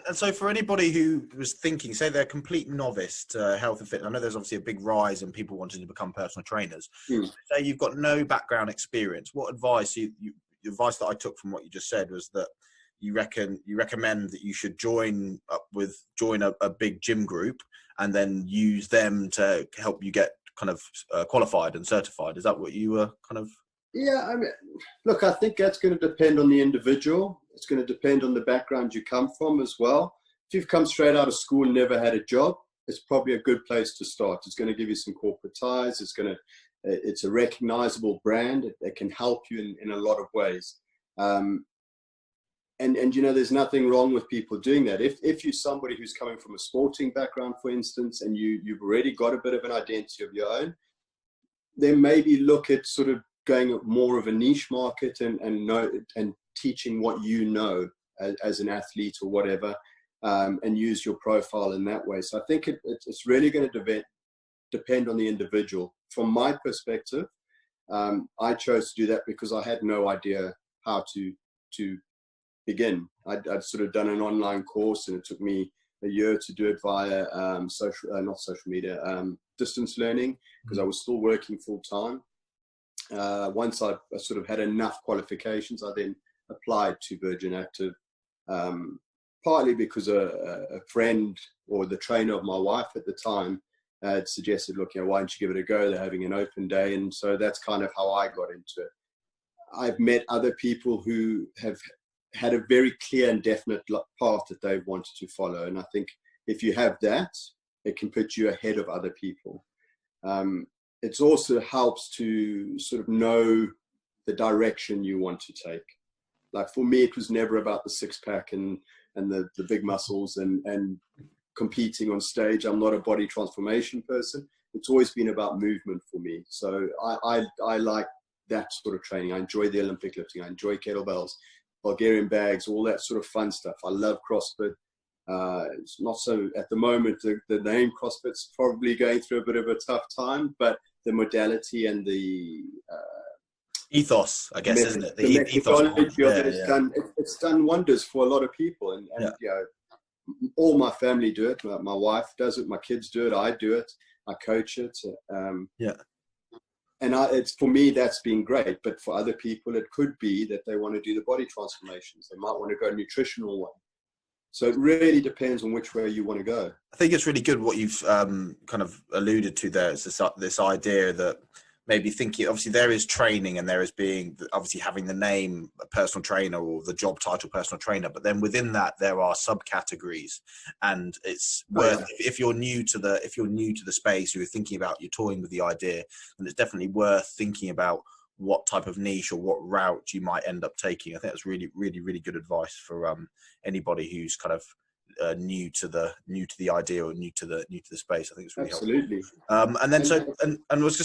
And so for anybody who was thinking, say they're a complete novice to health and fitness, I know there's obviously a big rise in people wanting to become personal trainers. Say you've got no background experience. What advice the advice that I took from what you just said was that you recommend that you should join a big gym group and then use them to help you get kind of qualified and certified. Is that what you were kind of? Yeah, I mean, look, I think that's going to depend on the individual. It's going to depend on the background you come from as well. If you've come straight out of school and never had a job, it's probably a good place to start. It's going to give you some corporate ties. It's a recognizable brand. It can help you in a lot of ways. And you know, there's nothing wrong with people doing that. If you're somebody who's coming from a sporting background, for instance, and you've already got a bit of an identity of your own, then maybe look at sort of going at more of a niche market and teaching what you know as an athlete or whatever, and use your profile in that way. So I think it's really going to depend on the individual. From my perspective, I chose to do that because I had no idea how to begin. I'd sort of done an online course, and it took me a year to do it via distance learning, because I was still working full time. Once I sort of had enough qualifications, I then applied to Virgin Active, partly because a friend or the trainer of my wife at the time had suggested, look, you know, why don't you give it a go? They're having an open day. And so that's kind of how I got into it. I've met other people who have had a very clear and definite path that they've wanted to follow. And I think if you have that, it can put you ahead of other people. It also helps to sort of know the direction you want to take. Like for me, it was never about the six pack and the big muscles and competing on stage. I'm not a body transformation person. It's always been about movement for me. So I like that sort of training. I enjoy the Olympic lifting. I enjoy kettlebells, Bulgarian bags, all that sort of fun stuff. I love CrossFit. It's not so at the moment, the name CrossFit's probably going through a bit of a tough time, but the modality and the ethos, I guess, isn't it? The ethos. It's done wonders for a lot of people. And you know, all my family do it. My wife does it. My kids do it. I do it. I coach it. And it's, for me, that's been great. But for other people, it could be that they want to do the body transformations. They might want to go nutritional one. So it really depends on which way you want to go. I think it's really good what you've kind of alluded to there. It's this idea that maybe thinking, obviously there is training and there is being, obviously having the name a personal trainer or the job title personal trainer, but then within that there are subcategories, and it's worth, if you're new to the space, you're thinking about, you're toying with the idea, then it's definitely worth thinking about what type of niche or what route you might end up taking. I think that's really, really, really good advice for anybody who's kind of new to the idea or new to the space. I think it's really absolutely helpful. And then I was going to say,